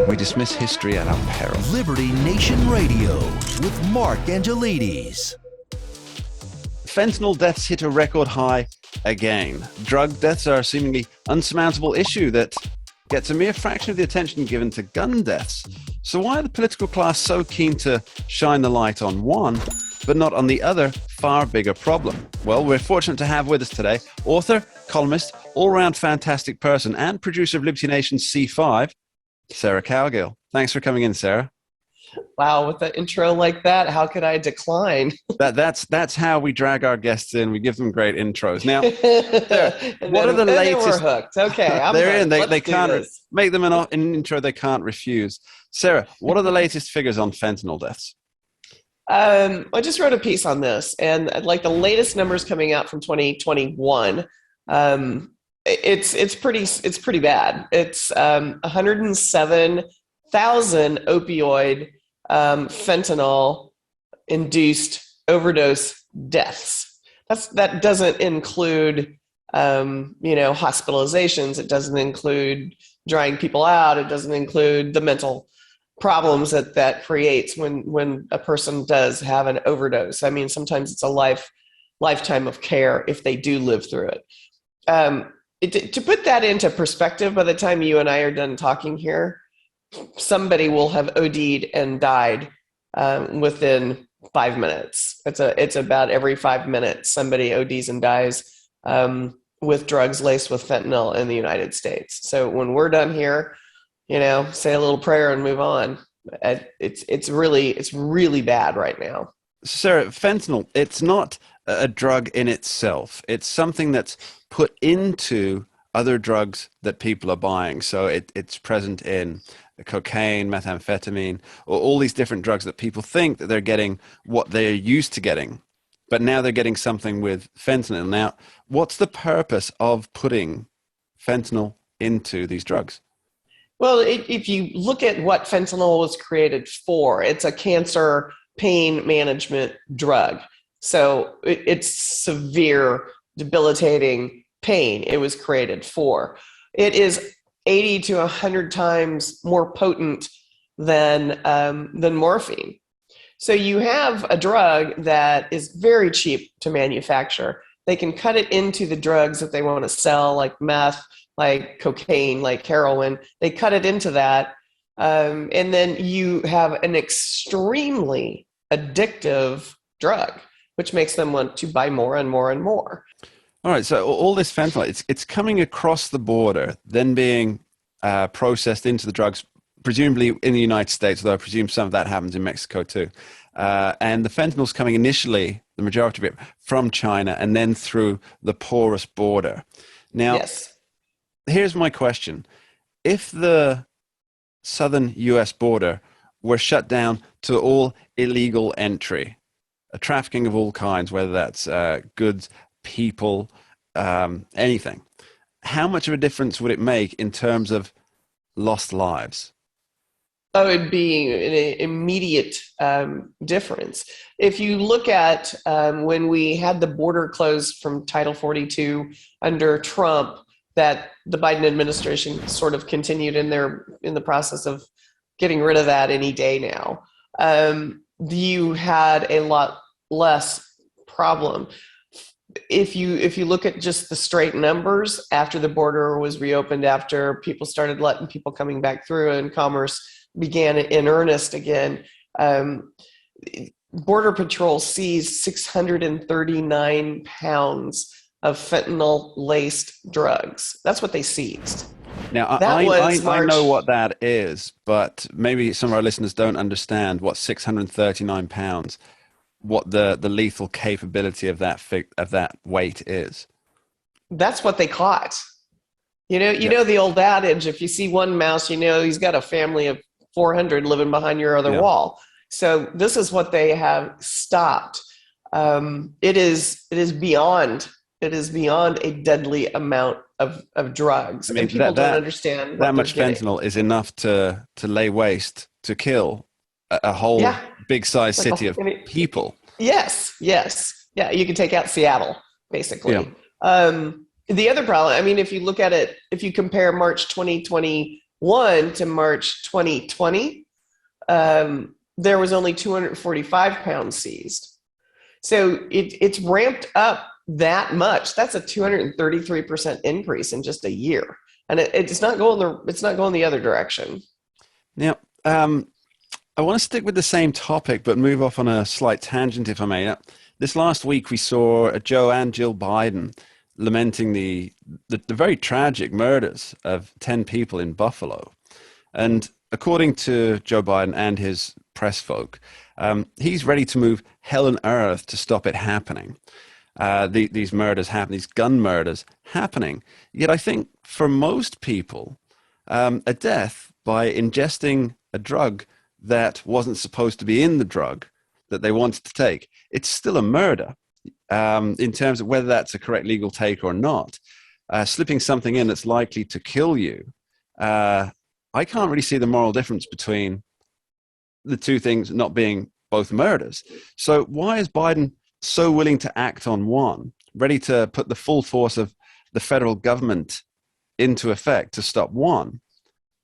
We dismiss history at our peril. Liberty Nation Radio with Mark Angelides. Fentanyl deaths hit a record high again. Drug deaths are a seemingly unsurmountable issue that gets a mere fraction of the attention given to gun deaths. So why are the political class so keen to shine the light on one, but not on the other, far bigger problem? Well, we're fortunate to have with us today author, columnist, all-round fantastic person, and producer of Liberty Nation's C5, Sarah Cowgill. Thanks for coming in, Sarah. Wow, with an intro like that, how could I decline? That's how we drag our guests in. We give them great intros. Now, Sarah, what are the latest? We're hooked. Okay, they're in. They Let's can't make them an intro they can't refuse. Sarah, what are the latest figures on fentanyl deaths? I just wrote a piece on this, and like the latest numbers coming out from 2021, it's pretty bad. It's 107,000 opioid fentanyl induced overdose deaths. That doesn't include hospitalizations. It doesn't include drying people out. It doesn't include the mental problems that creates when a person does have an overdose. I mean, sometimes it's a lifetime of care if they do live through it. To put that into perspective, by the time you and I are done talking here, somebody will have OD'd and died within 5 minutes. It's about every 5 minutes somebody ODs and dies with drugs laced with fentanyl in the United States. So when we're done here, say a little prayer and move on. It's really bad right now. Sarah, fentanyl, it's not a drug in itself. It's something that's put into other drugs that people are buying. So it's present in cocaine, methamphetamine, or all these different drugs that people think that they're getting what they're used to getting. But now they're getting something with fentanyl. Now, what's the purpose of putting fentanyl into these drugs? Well, if you look at what fentanyl was created for, it's a cancer pain management drug. So it's severe, debilitating pain it was created for. It is 80 to 100 times more potent than morphine. So you have a drug that is very cheap to manufacture. They can cut it into the drugs that they want to sell, like meth, like cocaine, like heroin. They cut it into that. And then you have an extremely addictive drug, which makes them want to buy more and more and more. All right, so all this fentanyl, it's coming across the border, then being processed into the drugs, presumably in the United States, though I presume some of that happens in Mexico too. And the fentanyl's coming initially, the majority of it, from China and then through the porous border. Now, yes. Here's my question. If the southern U.S. border were shut down to all illegal entry, trafficking of all kinds, whether that's goods, people, anything, how much of a difference would it make in terms of lost lives? Oh, it'd be an immediate difference. If you look at when we had the border closed from Title 42 under Trump, that the Biden administration sort of continued in the process of getting rid of that any day now. You had a lot less problem. If you look at just the straight numbers after the border was reopened, after people started letting people coming back through and commerce began in earnest again, Border Patrol seized 639 pounds of fentanyl-laced drugs. That's what they seized. Now, I know what that is, but maybe some of our listeners don't understand what 639 pounds, what the lethal capability of that weight is. That's what they caught. You know the old adage, if you see one mouse, he's got a family of 400 living behind your other wall. So this is what they have stopped. It is beyond a deadly amount of drugs. I mean, and people don't understand that much fentanyl is enough to lay waste, to kill a whole big size city of people. Yes. Yeah, you can take out Seattle, basically. Yeah. The other problem, I mean, if you look at it, if you compare March 2020 2001 to March 2020, there was only 245 pounds seized. So it's ramped up that much. That's a 233% increase in just a year, and it's not going the other direction. Now, I want to stick with the same topic, but move off on a slight tangent, if I may. This last week, we saw Joe and Jill Biden lamenting the very tragic murders of 10 people in Buffalo. And according to Joe Biden and his press folk, he's ready to move hell and earth to stop it happening. These murders happen, these gun murders happening. Yet I think for most people, a death by ingesting a drug that wasn't supposed to be in the drug that they wanted to take, it's still a murder in terms of whether that's a correct legal take or not. Slipping something in that's likely to kill you, I can't really see the moral difference between the two things not being both murders. So why is Biden so willing to act on one, ready to put the full force of the federal government into effect to stop one,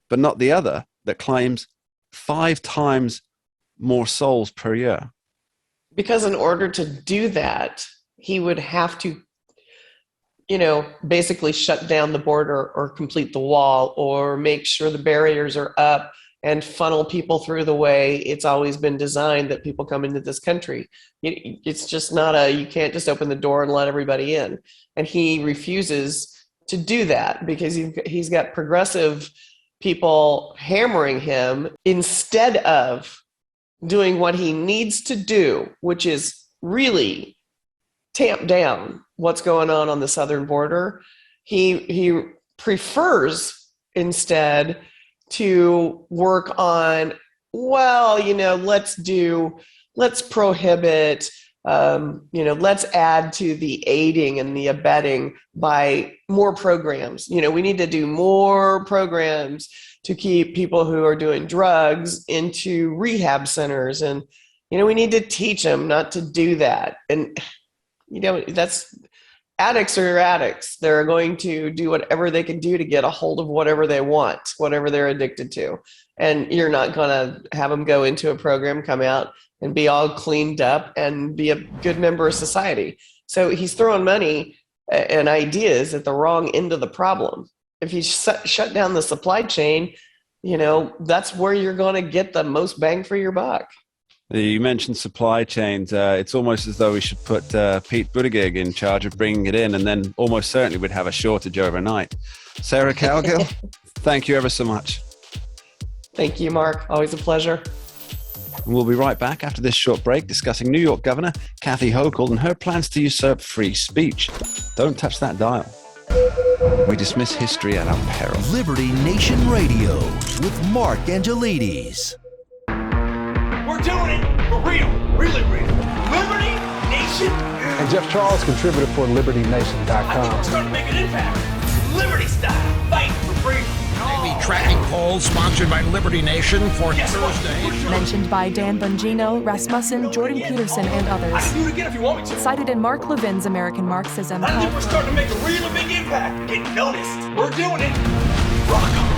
but not the other that claims 5 times more souls per year? Because in order to do that, he would have to, basically shut down the border or complete the wall or make sure the barriers are up and funnel people through the way it's always been designed that people come into this country. It's just not you can't just open the door and let everybody in. And he refuses to do that because he's got progressive people hammering him instead of doing what he needs to do, which is really tamp down what's going on the southern border. He prefers instead to work on, let's prohibit, let's add to the aiding and the abetting by more programs. We need to do more programs to keep people who are doing drugs into rehab centers. And, we need to teach them not to do that. And, that's addicts are addicts. They're going to do whatever they can do to get a hold of whatever they want, whatever they're addicted to. And you're not going to have them go into a program, come out and be all cleaned up and be a good member of society. So he's throwing money and ideas at the wrong end of the problem. If you shut down the supply chain, that's where you're going to get the most bang for your buck. You mentioned supply chains. It's almost as though we should put Pete Buttigieg in charge of bringing it in, and then almost certainly we'd have a shortage overnight. Sarah Cowgill, thank you ever so much. Thank you, Mark. Always a pleasure. We'll be right back after this short break discussing New York Governor Kathy Hochul and her plans to usurp free speech. Don't touch that dial. We dismiss history at our peril. Liberty Nation Radio with Mark Angelides. We're doing it for real, really real. Liberty Nation. And Jeff Charles, contributor for LibertyNation.com. I think we're starting to make an impact. Liberty style, fight for freedom. The tracking poll sponsored by Liberty Nation for Thursday. Mentioned by Dan Bongino, Rasmussen, Jordan Peterson, and I can others. do it again if you want me to. Cited in Mark Levin's American Marxism. I think we're starting to make a really big impact. Get noticed. We're doing it. Rock on.